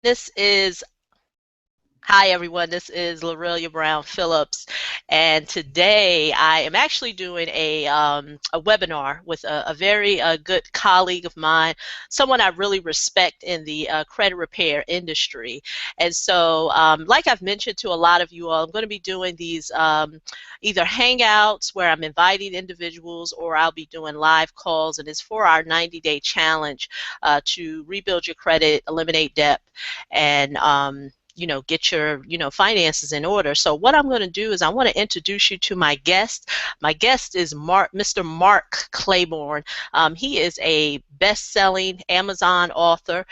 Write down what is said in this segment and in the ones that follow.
This is Hi everyone, this is Lorillia Brown-Phillips, and today I am actually doing a webinar with a very good colleague of mine, someone I really respect in the credit repair industry. And so, like I've mentioned to a lot of you all, I'm going to be doing these either hangouts where I'm inviting individuals, or I'll be doing live calls, and it's for our 90-day challenge to rebuild your credit, eliminate debt, and get your, finances in order. So what I'm going to do is I want to introduce you to my guest. My guest is Mr. Mark Claiborne. He is a best-selling Amazon author.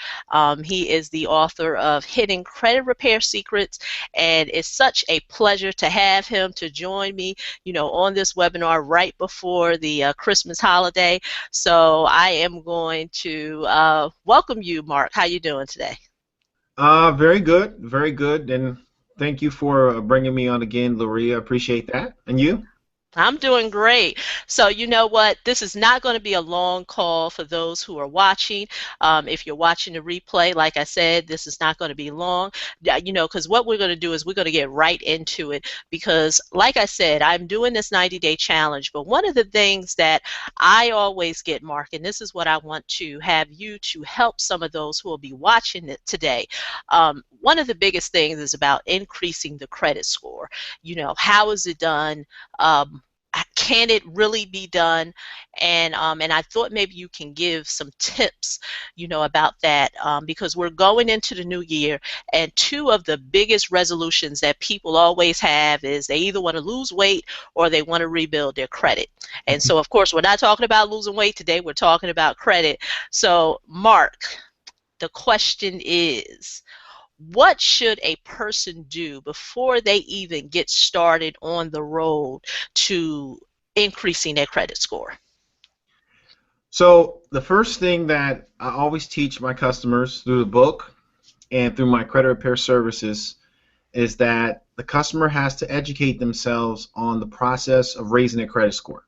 He is the author of Hidden Credit Repair Secrets, and it's such a pleasure to have him to join me, on this webinar right before the Christmas holiday. So I am going to welcome you, Mark. How you doing today? Very good, very good, and thank you for bringing me on again, Loria. Appreciate that. And you? I'm doing great. So you know what? This is not going to be a long call for those who are watching. If you're watching the replay, like I said, this is not going to be long. Because what we're going to do is we're going to get right into it. Because, like I said, I'm doing this 90-day challenge. But one of the things that I always get, Mark, and this is what I want to have you to help some of those who will be watching it today. One of the biggest things is about increasing the credit score. How is it done? Can it really be done? And I thought maybe you can give some tips, about that, because we're going into the new year, and two of the biggest resolutions that people always have is they either want to lose weight or they want to rebuild their credit. And so, of course, we're not talking about losing weight today. We're talking about credit. So, Mark, the question is, what should a person do before they even get started on the road to increasing their credit score? So the first thing that I always teach my customers through the book and through my credit repair services is that the customer has to educate themselves on the process of raising their credit score.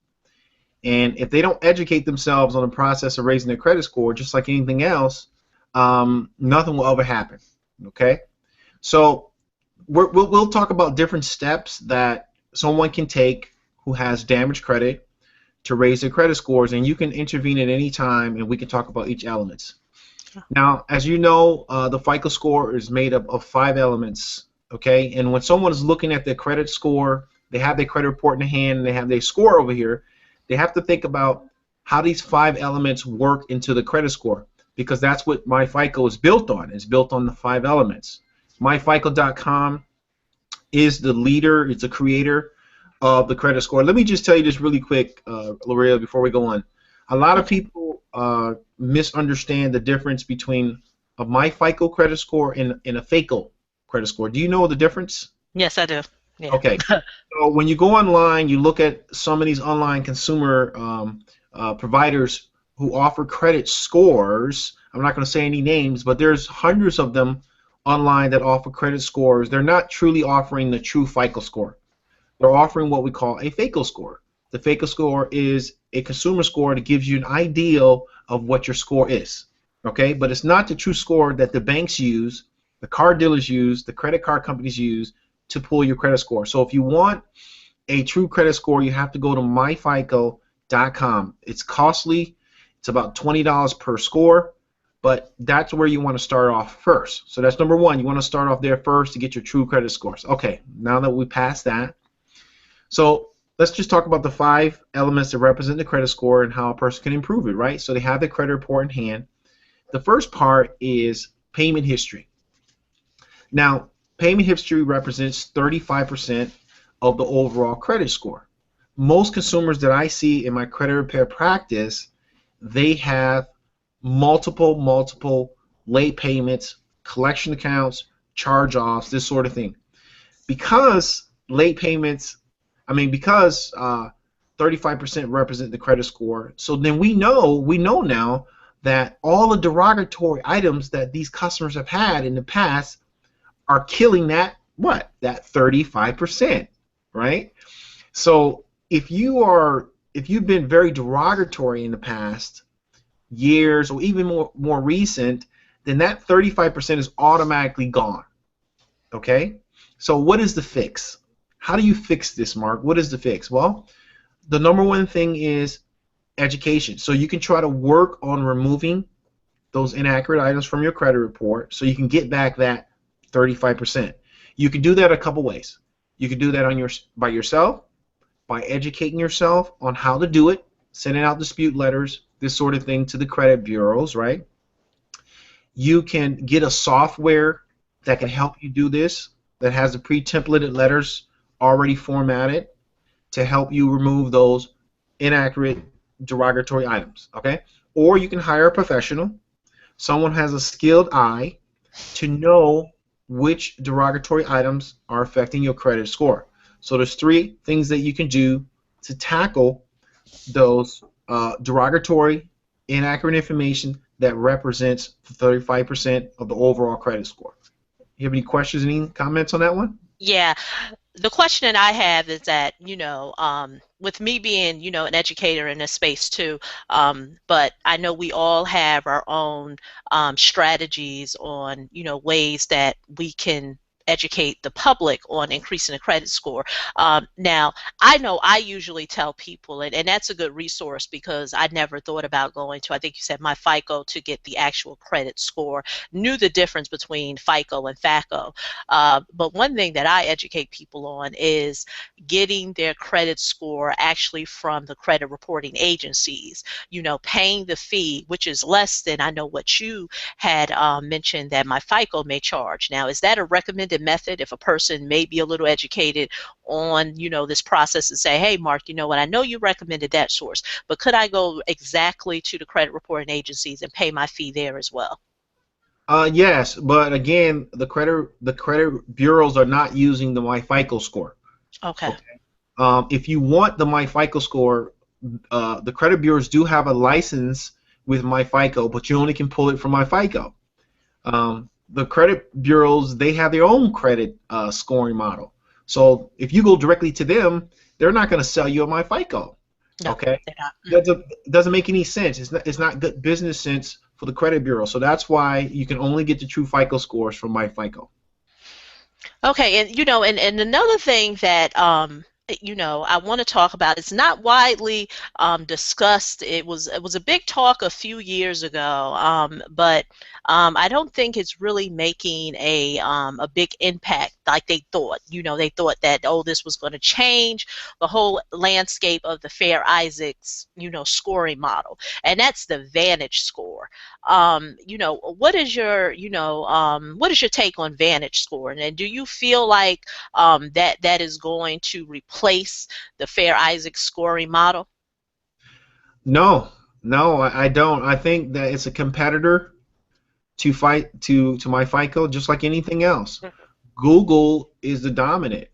And if they don't educate themselves on the process of raising their credit score, just like anything else, nothing will ever happen. Okay? So we'll talk about different steps that someone can take who has damaged credit to raise their credit scores, and you can intervene at any time, and we can talk about each element. Now, as you know, the FICO score is made up of 5 elements, okay? And when someone is looking at their credit score, they have their credit report in their hand, and they have their score over here, they have to think about how these 5 elements work into the credit score, because that's what MyFICO is built on. It's built on the 5 elements. MyFICO.com is the leader, it's a creator of the credit score. Let me just tell you this really quick, Loria, before we go on. A lot of Okay. people misunderstand the difference between a MyFICO credit score and a FACO credit score. Do you know the difference? Yes, I do. Yeah. Okay. So when you go online, you look at some of these online consumer providers who offer credit scores. I'm not going to say any names, but there's hundreds of them online that offer credit scores. They're not truly offering the true FICO score. They're offering what we call a FACO score. The FACO score is a consumer score that gives you an ideal of what your score is. Okay, but it's not the true score that the banks use, the car dealers use, the credit card companies use to pull your credit score. So if you want a true credit score, you have to go to myfico.com. It's costly. It's about $20 per score, but that's where you want to start off first. So that's number one. You want to start off there first to get your true credit scores. Okay, now that we passed that, so let's just talk about the 5 elements that represent the credit score and how a person can improve it, right? So they have the credit report in hand. The first part is payment history. Now, payment history represents 35% of the overall credit score. Most consumers that I see in my credit repair practice, they have multiple late payments, collection accounts, charge-offs, this sort of thing. Because late payments, because 35% represent the credit score, so then we know now that all the derogatory items that these customers have had in the past are killing that 35%, right? So if you've been very derogatory in the past years or even more recent, then that 35% is automatically gone. Okay? So what is the fix? How do you fix this, Mark? What is the fix? Well, the number one thing is education. So you can try to work on removing those inaccurate items from your credit report so you can get back that 35%. You can do that a couple ways. You can do that by yourself, by educating yourself on how to do it, sending out dispute letters, this sort of thing to the credit bureaus, right? You can get a software that can help you do this, that has the pre-templated letters already formatted to help you remove those inaccurate derogatory items, okay? Or you can hire a professional, someone has a skilled eye to know which derogatory items are affecting your credit score. So there's three things that you can do to tackle those derogatory, inaccurate information that represents 35% of the overall credit score. You have any questions, any comments on that one? Yeah. The question that I have is that, with me being, an educator in this space too, but I know we all have our own strategies on, ways that we can educate the public on increasing the credit score. Now, I know I usually tell people, and that's a good resource because I never thought about going to, I think you said my FICO to get the actual credit score, knew the difference between FICO and FACO. But one thing that I educate people on is getting their credit score actually from the credit reporting agencies, paying the fee, which is less than I know what you had mentioned that my FICO may charge. Now, is that a recommended method if a person may be a little educated on, this process and say, hey, Mark, you know what, I know you recommended that source, but could I go exactly to the credit reporting agencies and pay my fee there as well? Yes, but again, the credit bureaus are not using the MyFICO score. Okay. Okay. If you want the MyFICO score, the credit bureaus do have a license with MyFICO, but you only can pull it from MyFICO. The credit bureaus, they have their own credit scoring model. So if you go directly to them, they're not going to sell you a MyFICO. No, Okay, they're not. doesn't make any sense. It's not good business sense for the credit bureau. So that's why you can only get the true FICO scores from MyFICO. Okay, and and another thing that I want to talk about, it's not widely discussed. It was a big talk a few years ago, but I don't think it's really making a big impact like they thought. They thought that, oh, this was going to change the whole landscape of the Fair Isaacs scoring model, and that's the Vantage score. What is your take on Vantage score, and do you feel like that is going to replace the Fair Isaac scoring model? No, no, I don't. I think that it's a competitor to MyFICO, just like anything else. Google is the dominant,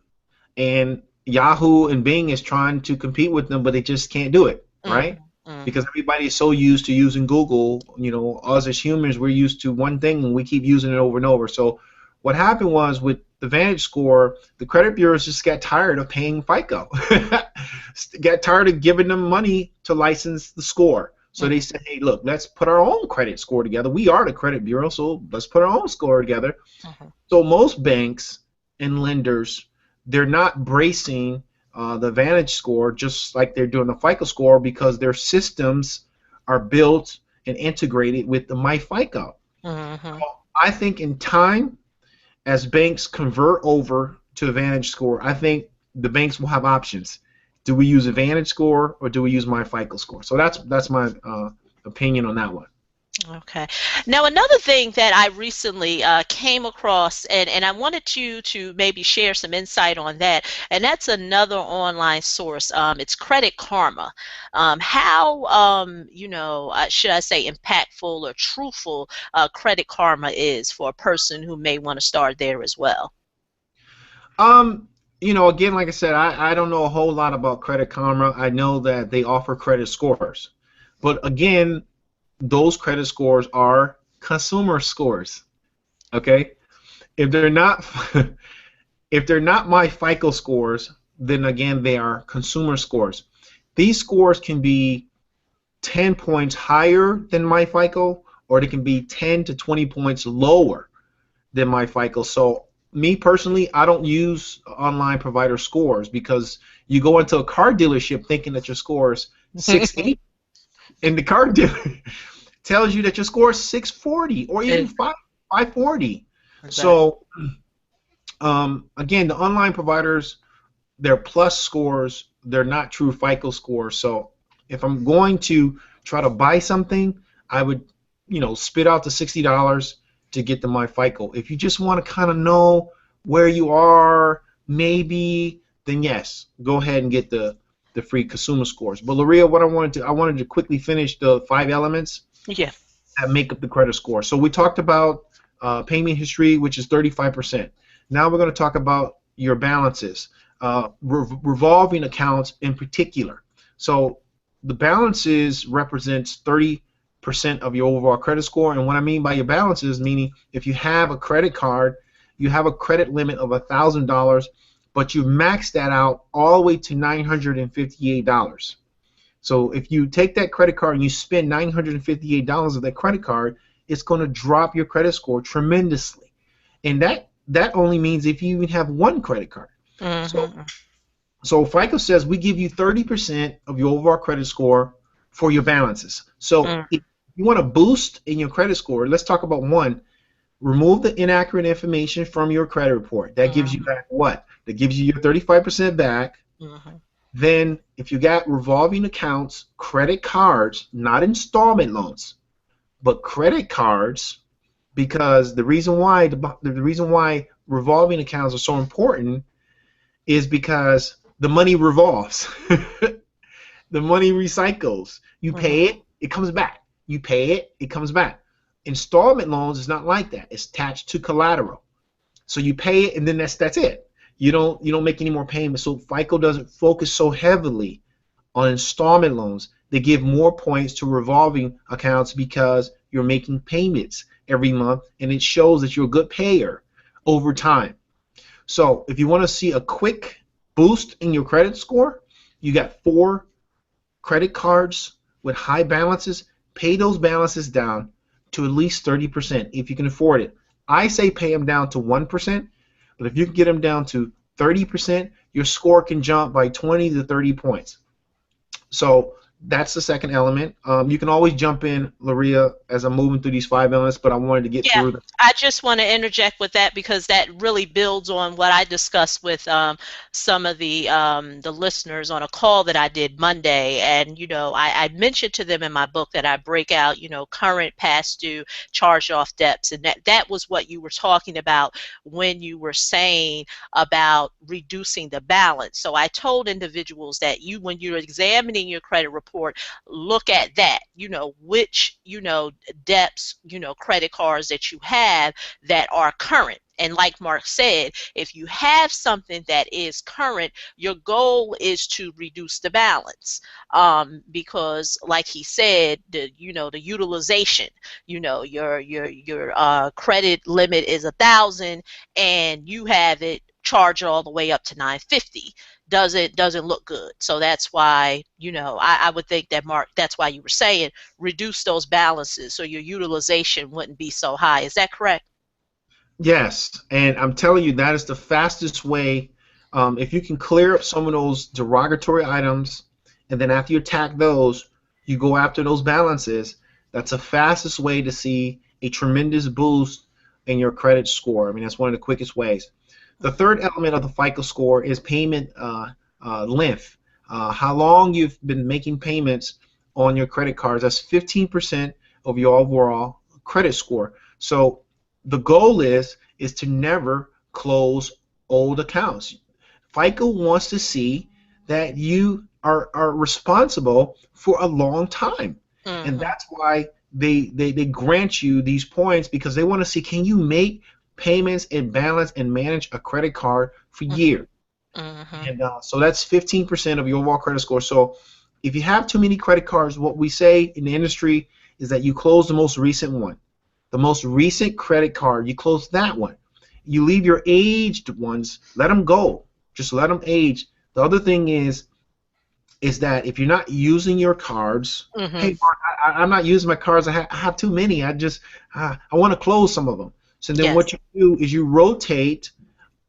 and Yahoo and Bing is trying to compete with them, but they just can't do it, right? Because everybody is so used to using Google. Us as humans, we're used to one thing and we keep using it over and over. So what happened was with the Vantage score, the credit bureaus just got tired of paying FICO, got tired of giving them money to license the score. So they said, hey, look, let's put our own credit score together. We are the credit bureau, so let's put our own score together. So most banks and lenders, they're not bracing the Vantage score just like they're doing the FICO score because their systems are built and integrated with the MyFICO. I think in time, as banks convert over to a Vantage score, I think the banks will have options. Do we use a Vantage score or do we use MyFICO score? So that's my opinion on that one. Okay. Now, another thing that I recently came across, and I wanted you to maybe share some insight on that, and that's another online source. It's Credit Karma. How, should I say, impactful or truthful Credit Karma is for a person who may want to start there as well. Again, like I said, I don't know a whole lot about Credit Karma. I know that they offer credit scores. But again, those credit scores are consumer scores. Okay? If they're not if they're not my FICO scores, then again they are consumer scores. These scores can be 10 points higher than my FICO or they can be 10 to 20 points lower than my FICO. So me personally, I don't use online provider scores because you go into a car dealership thinking that your score is 680, and the car dealer tells you that your score is 640 or even 540. Exactly. So again, the online providers, they're plus scores. They're not true FICO scores. So if I'm going to try to buy something, I would, spit out the $60 to get to my FICO. If you just want to kind of know where you are, maybe, then yes, go ahead and get the free consumer scores. But Lorillia, what I wanted to quickly finish the 5 elements Yeah. that make up the credit score. So we talked about payment history, which is 35%. Now we're going to talk about your balances, revolving accounts in particular. So the balances represents 30% of your overall credit score. And what I mean by your balances, meaning if you have a credit card, you have a credit limit of $1,000, but you max that out all the way to $958. So if you take that credit card and you spend $958 of that credit card, it's going to drop your credit score tremendously. And that only means if you even have one credit card. Mm-hmm. So FICO says we give you 30% of your overall credit score for your balances. So if you want to boost in your credit score, let's talk about one. Remove the inaccurate information from your credit report. That gives you back what? That gives you your 35% back. Mm-hmm. Then if you got revolving accounts, credit cards, not installment loans, but credit cards, because the reason why revolving accounts are so important is because the money revolves. The money recycles. You pay it, it comes back. You pay it, it comes back. Installment loans is not like that. It's attached to collateral. So you pay it and then that's it. You don't make any more payments. So FICO doesn't focus so heavily on installment loans. They give more points to revolving accounts because you're making payments every month and it shows that you're a good payer over time. So if you want to see a quick boost in your credit score, you got 4 credit cards with high balances. Pay those balances down to at least 30% if you can afford it. I say pay them down to 1%, but if you can get them down to 30%, your score can jump by 20 to 30 points. So that's the second element. You can always jump in, Lorillia, as I'm moving through these 5 elements, but I wanted to get Yeah, through them. I just want to interject with that because that really builds on what I discussed with some of the listeners on a call that I did Monday, and I mentioned to them in my book that I break out current, past due, charged off debts, and that was what you were talking about when you were saying about reducing the balance. So I told individuals that when you're examining your credit report, look at that, which debts, credit cards that you have that are current. And like Mark said, if you have something that is current, your goal is to reduce the balance, because, like he said, the utilization, your credit limit is 1,000, and you have it charged all the way up to 950. Doesn't look good. So that's why I would think that, Mark, that's why you were saying reduce those balances so your utilization wouldn't be so high. Is that correct? Yes, and I'm telling you that is the fastest way. If you can clear up some of those derogatory items, and then after you attack those, you go after those balances. That's the fastest way to see a tremendous boost in your credit score. I mean, that's one of the quickest ways. The third element of the FICO score is payment length. How long you've been making payments on your credit cards. That's 15% of your overall credit score. So the goal is to never close old accounts. FICO wants to see that you are responsible for a long time. And that's why they grant you these points, because they want to see, can you make payments and balance and manage a credit card for years. And so that's 15% of your overall credit score. So if you have too many credit cards, what we say in the industry is that you close the most recent one. The most recent credit card, you close that one. You leave your aged ones, let them go. Just let them age. The other thing is is that if you're not using your cards, Mhm. hey, Mark, I'm not using my cards. I have too many. I want to close some of them. So then Yes. what you do is you rotate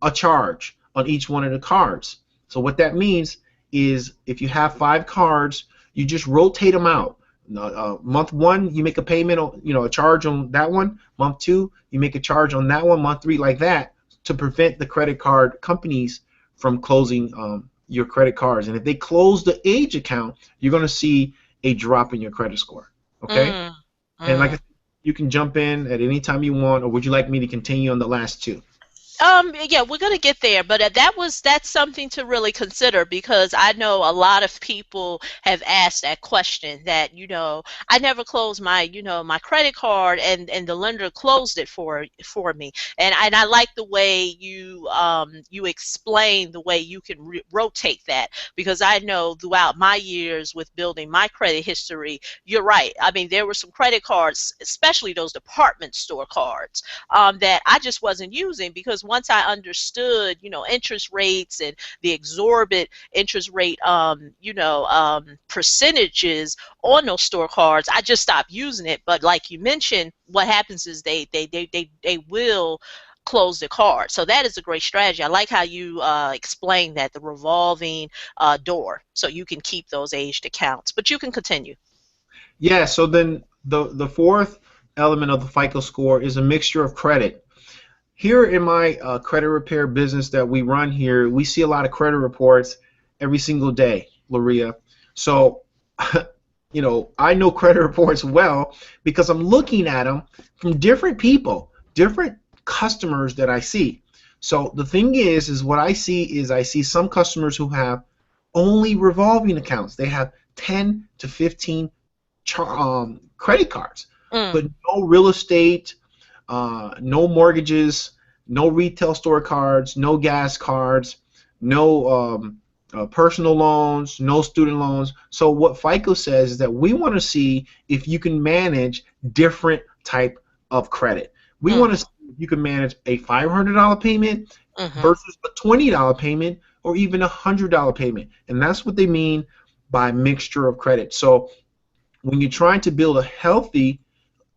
a charge on each one of the cards. So what that means is if you have 5 cards, you just rotate them out. Month one, you make a payment, a charge on that one. Month two, you make a charge on that one. Month three, like that, to prevent the credit card companies from closing your credit cards. And if they close the age account, you're going to see a drop in your credit score. Okay? Mm. And like I Mm. said, you can jump in at any time you want, or would you like me to continue on the last two? Yeah, we're gonna get there, but that's something to really consider because I know a lot of people have asked that question that, I never closed my credit card and the lender closed it for me. And I like the way you explain the way you can rotate that because I know throughout my years with building my credit history, you're right. I mean, there were some credit cards, especially those department store cards that I just wasn't using because once I understood, interest rates and the exorbitant interest rate, percentages on those store cards, I just stopped using it. But like you mentioned, what happens is they will close the card. So that is a great strategy. I like how you explain that the revolving door, so you can keep those aged accounts. But you can continue. Yeah, so then the fourth element of the FICO score is a mixture of credit. Here in my credit repair business that we run here, we see a lot of credit reports every single day, Loria. So, I know credit reports well because I'm looking at them from different people, different customers that I see. So the thing is what I see some customers who have only revolving accounts. They have 10 to 15 credit cards, Mm, but no real estate, no mortgages, no retail store cards, no gas cards, no personal loans, no student loans. So what FICO says is that we want to see if you can manage different type of credit. We want to mm, see if you can manage a $500 payment mm-hmm, versus a $20 payment or even a $100 payment. And that's what they mean by mixture of credit. So when you're trying to build a healthy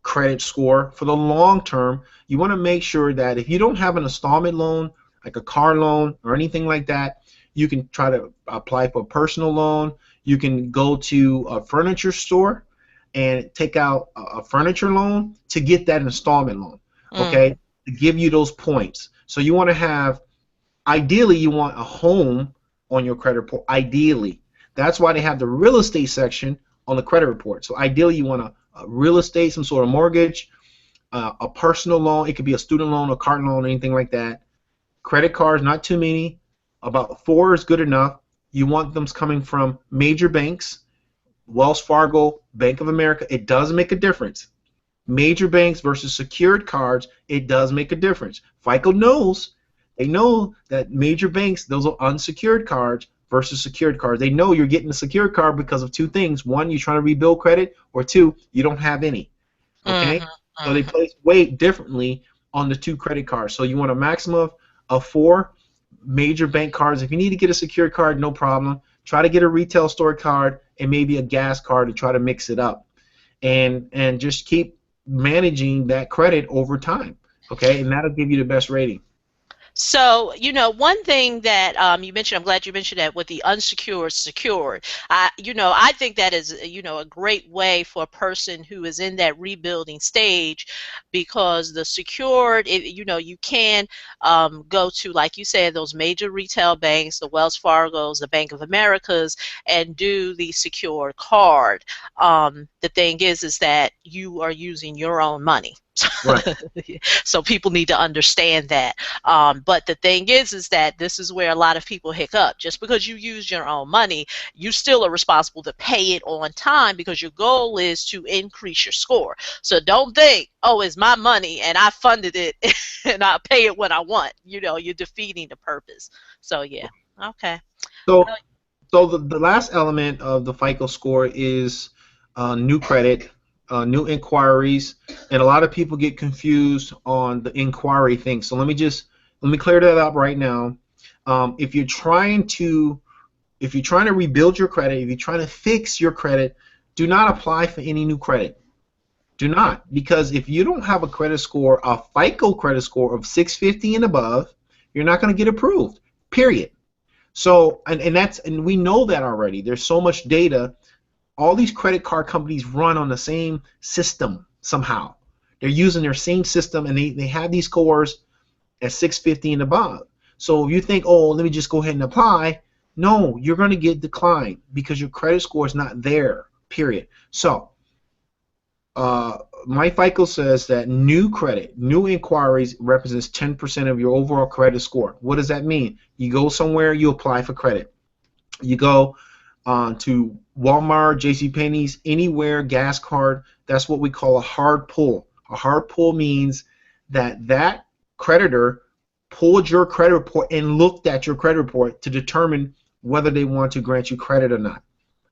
credit score for the long term, you want to make sure that if you don't have an installment loan, like a car loan or anything like that, you can try to apply for a personal loan. You can go to a furniture store and take out a furniture loan to get that installment loan, mm, okay, to give you those points. So you want to have, ideally, you want a home on your credit report, ideally. That's why they have the real estate section on the credit report. So ideally, you want a real estate, some sort of mortgage, a personal loan. It could be a student loan, a car loan, anything like that. Credit cards, not too many. About 4 is good enough. You want them coming from major banks, Wells Fargo, Bank of America. It does make a difference. Major banks versus secured cards, it does make a difference. FICO knows. They know that major banks, those are unsecured cards versus secured cards. They know you're getting a secured card because of two things. One, you're trying to rebuild credit, or two, you don't have any. Okay? mm-hmm, So they mm-hmm. place weight differently on the two credit cards. So you want a maximum of 4 major bank cards. If you need to get a secured card, no problem. Try to get a retail store card and maybe a gas card to try to mix it up. And just keep managing that credit over time. Okay? And that'll give you the best rating. So, one thing that you mentioned, I'm glad you mentioned that with the unsecured secured. I think that is, a great way for a person who is in that rebuilding stage because the secured, you can go to, like you said, those major retail banks, the Wells Fargo's, the Bank of America's, and do the secured card. The thing is that you are using your own money. Right. So people need to understand that. But the thing is that this is where a lot of people hiccup. Just because you use your own money, you still are responsible to pay it on time because your goal is to increase your score. So don't think, oh, it's my money and I funded it and I'll pay it when I want. You're defeating the purpose. So yeah, okay. So so the last element of the FICO score is new credit, new inquiries, and a lot of people get confused on the inquiry thing. So let me clear that up right now. If you're trying to if you're trying to rebuild your credit, if you're trying to fix your credit, do not apply for any new credit. Do not, because if you don't have a credit score, a FICO credit score of 650 and above, you're not going to get approved. Period. So, and we know that already. There's so much data. All these credit card companies run on the same system somehow. They're using their same system, and they have these scores at 650 and above. So if you think, oh, let me just go ahead and apply, no, you're going to get declined because your credit score is not there, period. So my FICO says that new credit, new inquiries represents 10% of your overall credit score. What does that mean? You go somewhere, you apply for credit. You go to Walmart, JCPenney's, anywhere, gas card, that's what we call a hard pull. A hard pull means that creditor pulled your credit report and looked at your credit report to determine whether they want to grant you credit or not.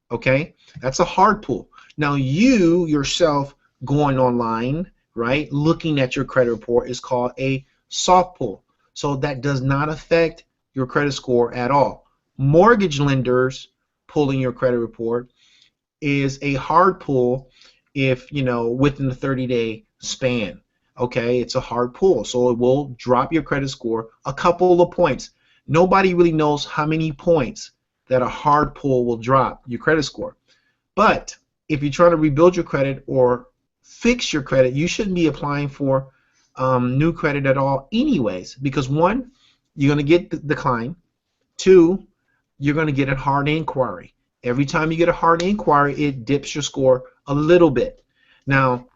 Okay? That's a hard pull. Now you yourself going online, right, looking at your credit report is called a soft pull. So that does not affect your credit score at all. Mortgage lenders pulling your credit report is a hard pull if, within the 30-day span. Okay, it's a hard pull, so it will drop your credit score a couple of points. Nobody really knows how many points that a hard pull will drop your credit score. But if you're trying to rebuild your credit or fix your credit, you shouldn't be applying for new credit at all anyways, because one, you're going to get decline. Two, you're going to get a hard inquiry. Every time you get a hard inquiry, it dips your score a little bit. Now,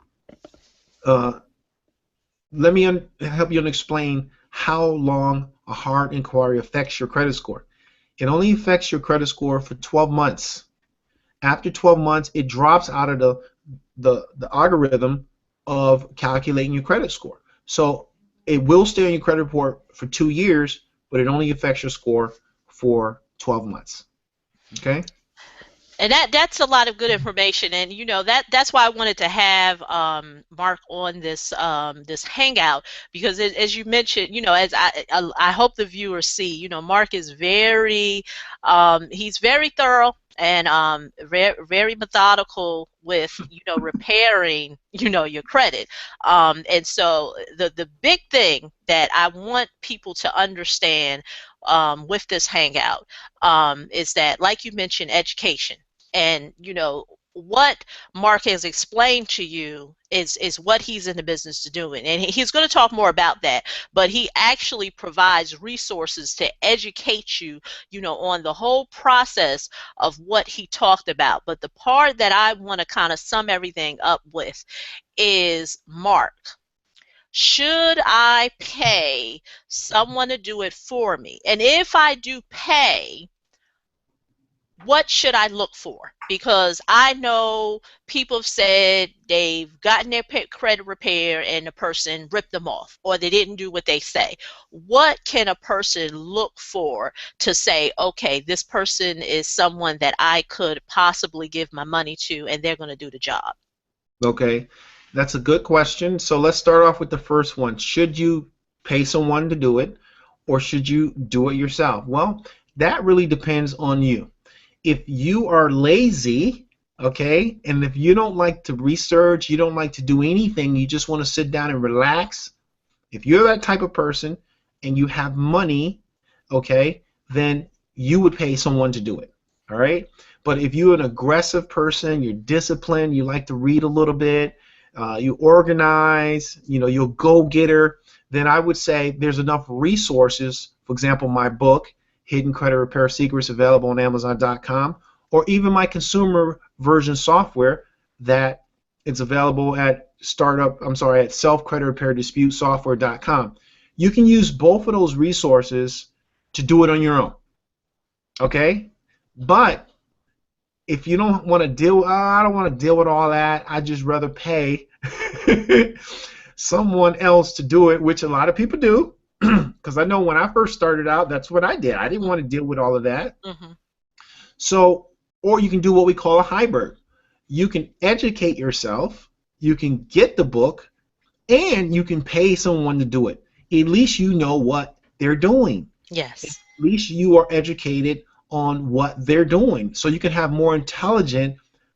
let me help you explain how long a hard inquiry affects your credit score. It only affects your credit score for 12 months. After 12 months, it drops out of the algorithm of calculating your credit score. So it will stay on your credit report for 2 years, but it only affects your score for 12 months. Okay? And that's a lot of good information, and that's why I wanted to have Mark on this hangout, because as you mentioned, as I hope the viewers see, Mark is he's very thorough and very methodical with repairing your credit, and so the big thing that I want people to understand with this hangout is that, like you mentioned, education. And what Mark has explained to you is what he's in the business of doing, and he's going to talk more about that. But he actually provides resources to educate you, on the whole process of what he talked about. But the part that I want to kind of sum everything up with is, Mark, should I pay someone to do it for me? And if I do pay, what should I look for? Because I know people have said they've gotten their credit repair and the person ripped them off, or they didn't do what they say. What can a person look for to say, okay, this person is someone that I could possibly give my money to and they're going to do the job? Okay, that's a good question. So let's start off with the first one. Should you pay someone to do it, or should you do it yourself? Well, that really depends on you. If you are lazy, okay, and if you don't like to research, you don't like to do anything, you just want to sit down and relax, if you're that type of person and you have money, okay, then you would pay someone to do it, all right? But if you're an aggressive person, you're disciplined, you like to read a little bit, you organize, you're a go-getter, then I would say there's enough resources. For example, my book, Hidden Credit Repair Secrets, available on Amazon.com, or even my consumer version software that it's available at self-credit-repair-dispute-software.com. You can use both of those resources to do it on your own. Okay? But if you don't want to I don't want to deal with all that, I'd just rather pay someone else to do it, which a lot of people do. Because I know when I first started out, that's what I did. I didn't want to deal with all of that. Mm-hmm. So, or you can do what we call a hybrid. You can educate yourself, you can get the book, and you can pay someone to do it. At least you know what they're doing. Yes. At least you are educated on what they're doing, so you can have more intelligent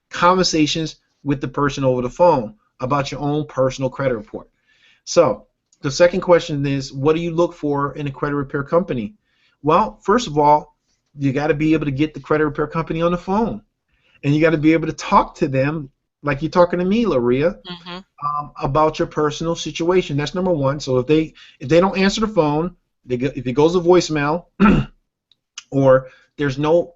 conversations with the person over the phone about your own personal credit report. So the second question is, what do you look for in a credit repair company? Well, first of all, you got to be able to get the credit repair company on the phone, and you got to be able to talk to them like you're talking to me, Loria, Mm-hmm. about your personal situation. That's number one. So if they don't answer the phone, if it goes to voicemail, or there's no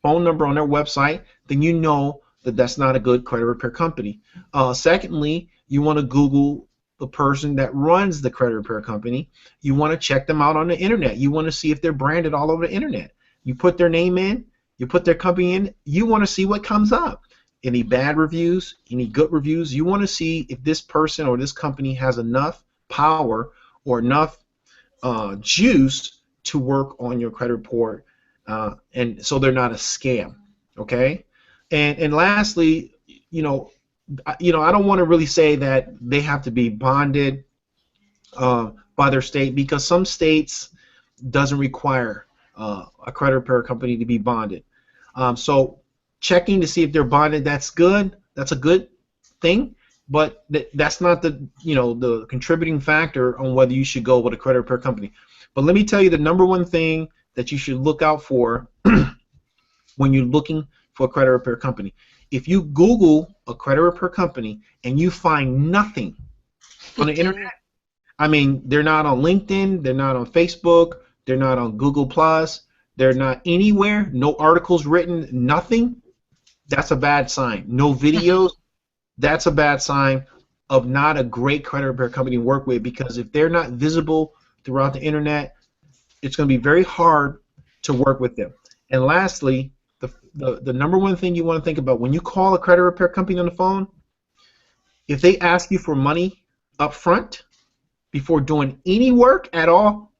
phone number on their website, then you know that that's not a good credit repair company. Secondly, you want to Google the person that runs the credit repair company. You want to check them out on the internet. You want to see if they're branded all over the internet. You put their name in, you put their company in, you want to see what comes up. Any bad reviews, any good reviews. You want to see if this person or this company has enough power or enough juice to work on your credit report, and so they're not a scam. Okay, and lastly, I don't want to really say that they have to be bonded by their state, because some states doesn't require a credit repair company to be bonded. So checking to see if they're bonded, that's good. That's a good thing, but that's not the contributing factor on whether you should go with a credit repair company. But let me tell you the number one thing that you should look out for when you're looking for a credit repair company. If you Google a credit repair company and you find nothing on the internet, I mean, they're not on LinkedIn, they're not on Facebook, they're not on Google Plus, they're not anywhere, no articles written, nothing, that's a bad sign. No videos, that's a bad sign of not a great credit repair company to work with, because if they're not visible throughout the internet, it's going to be very hard to work with them. And lastly, the number one thing you want to think about when you call a credit repair company on the phone, if they ask you for money up front before doing any work at all,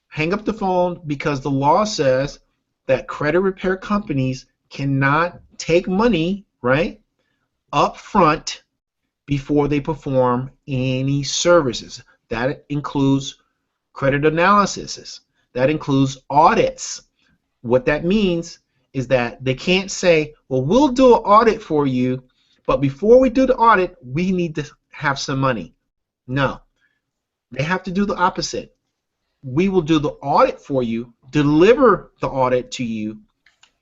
hang up the phone, because the law says that credit repair companies cannot take money, right, up front before they perform any services. That includes credit analysis. That includes audits. What that means is that they can't say, well, we'll do an audit for you, but before we do the audit, we need to have some money. No, they have to do the opposite. We will do the audit for you, deliver the audit to you,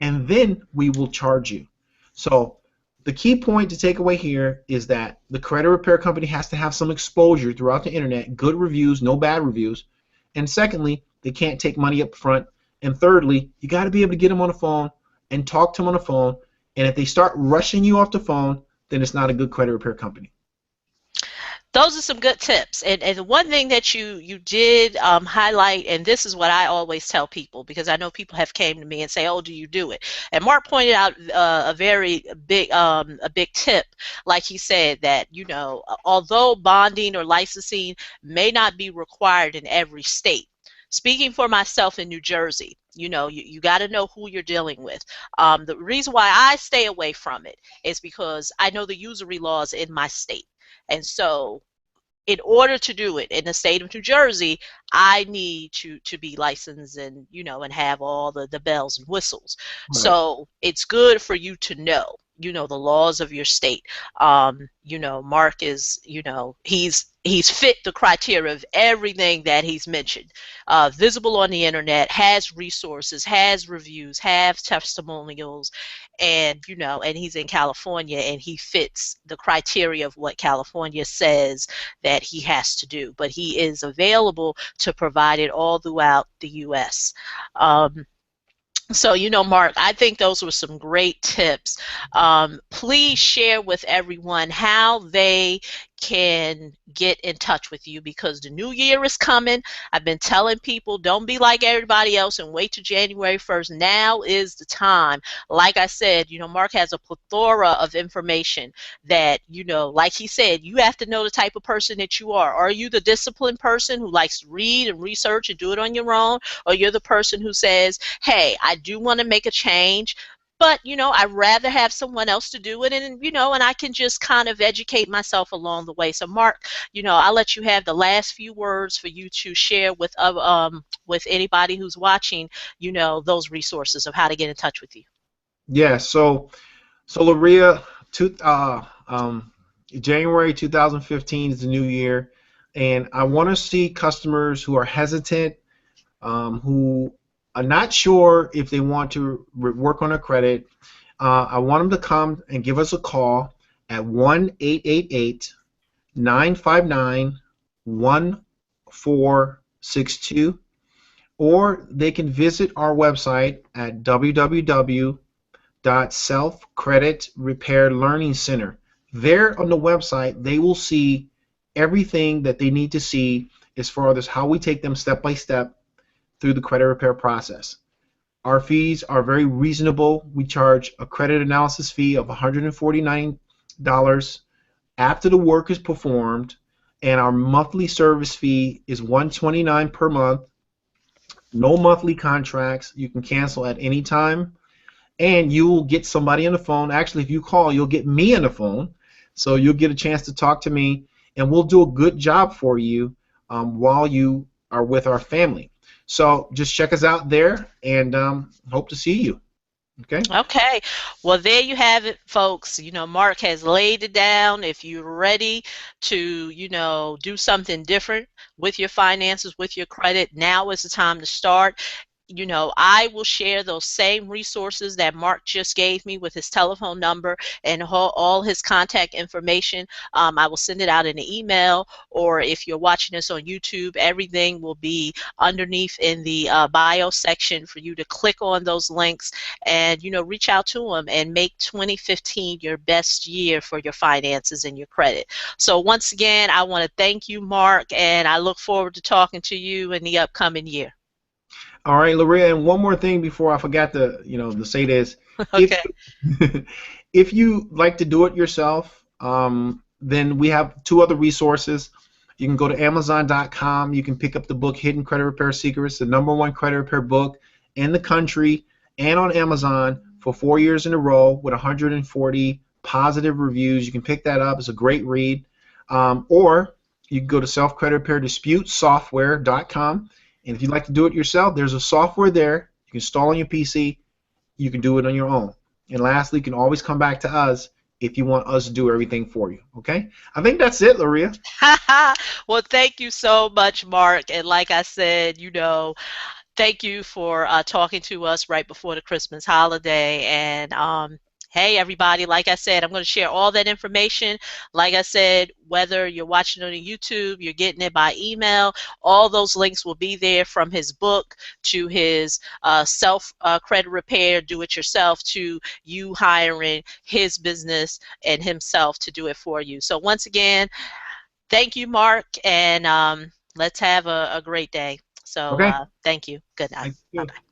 and then we will charge you. So the key point to take away here is that the credit repair company has to have some exposure throughout the internet, good reviews, no bad reviews. And secondly, they can't take money up front. And thirdly, you got to be able to get them on the phone and talk to them on the phone. And if they start rushing you off the phone, then it's not a good credit repair company. Those are some good tips. And one thing that you did highlight, and this is what I always tell people, because I know people have came to me and say, oh, do you do it? And Mark pointed out a very big tip, like he said, that, although bonding or licensing may not be required in every state. Speaking for myself in New Jersey, you got to know who you're dealing with. The reason why I stay away from it is because I know the usury laws in my state. And so in order to do it in the state of New Jersey, I need to be licensed and, and have all the bells and whistles. Right. So it's good for you to know, the laws of your state. Mark is, he's fit the criteria of everything that he's mentioned. Visible on the internet, has resources, has reviews, has testimonials, and and he's in California, and he fits the criteria of what California says that he has to do. But he is available to provide it all throughout the U.S. So, Mark, I think those were some great tips. Please share with everyone how they can get in touch with you, because the new year is coming. I've been telling people, don't be like everybody else and wait till January 1st. Now is the time. Like I said, Mark has a plethora of information that, like he said, you have to know the type of person that you are. Are you the disciplined person who likes to read and research and do it on your own? Or you're the person who says, hey, I do want to make a change, but I'd rather have someone else to do it, and and I can just kind of educate myself along the way. So Mark, I'll let you have the last few words for you to share with anybody who's watching, those resources of how to get in touch with you. Yeah. So Loria, two, January 2015 is the new year, and I want to see customers who are hesitant, who are not sure if they want to work on their credit. I want them to come and give us a call at 1-888-959-1462, or they can visit our website at www.self-credit repair learning center. There on the website, they will see everything that they need to see as far as how we take them step by step through the credit repair process. Our fees are very reasonable. We charge a credit analysis fee of $149 after the work is performed, and our monthly service fee is $129 per month. No monthly contracts. You can cancel at any time, and you will get somebody on the phone. Actually, if you call, you'll get me on the phone, so you'll get a chance to talk to me, and we'll do a good job for you while you are with our family. So just check us out there, and hope to see you. Okay. Okay. Well, there you have it, folks. Mark has laid it down. If you're ready to, do something different with your finances, with your credit, now is the time to start. I will share those same resources that Mark just gave me with his telephone number and all his contact information. I will send it out in an email, or if you're watching this on YouTube, everything will be underneath in the bio section for you to click on those links and, reach out to him and make 2015 your best year for your finances and your credit. So once again, I want to thank you, Mark, and I look forward to talking to you in the upcoming year. All right, Loria, and one more thing before I forgot to say this. If Okay. if you like to do it yourself, then we have two other resources. You can go to Amazon.com. You can pick up the book Hidden Credit Repair Secrets, the #1 credit repair book in the country, and on Amazon for 4 years in a row with 140 positive reviews. You can pick that up. It's a great read. Or you can go to selfcreditrepairdispute.software.com. And if you'd like to do it yourself, there's a software there you can install on your PC. You can do it on your own. And lastly, you can always come back to us if you want us to do everything for you. Okay? I think that's it, Loria. Well, thank you so much, Mark. And like I said, thank you for talking to us right before the Christmas holiday. And hey, everybody, like I said, I'm going to share all that information. Like I said, whether you're watching on YouTube, you're getting it by email, all those links will be there, from his book to his self credit repair, do it yourself, to you hiring his business and himself to do it for you. So once again, thank you, Mark, and let's have a great day. So Okay? thank you. Good night. Thank you. Bye-bye.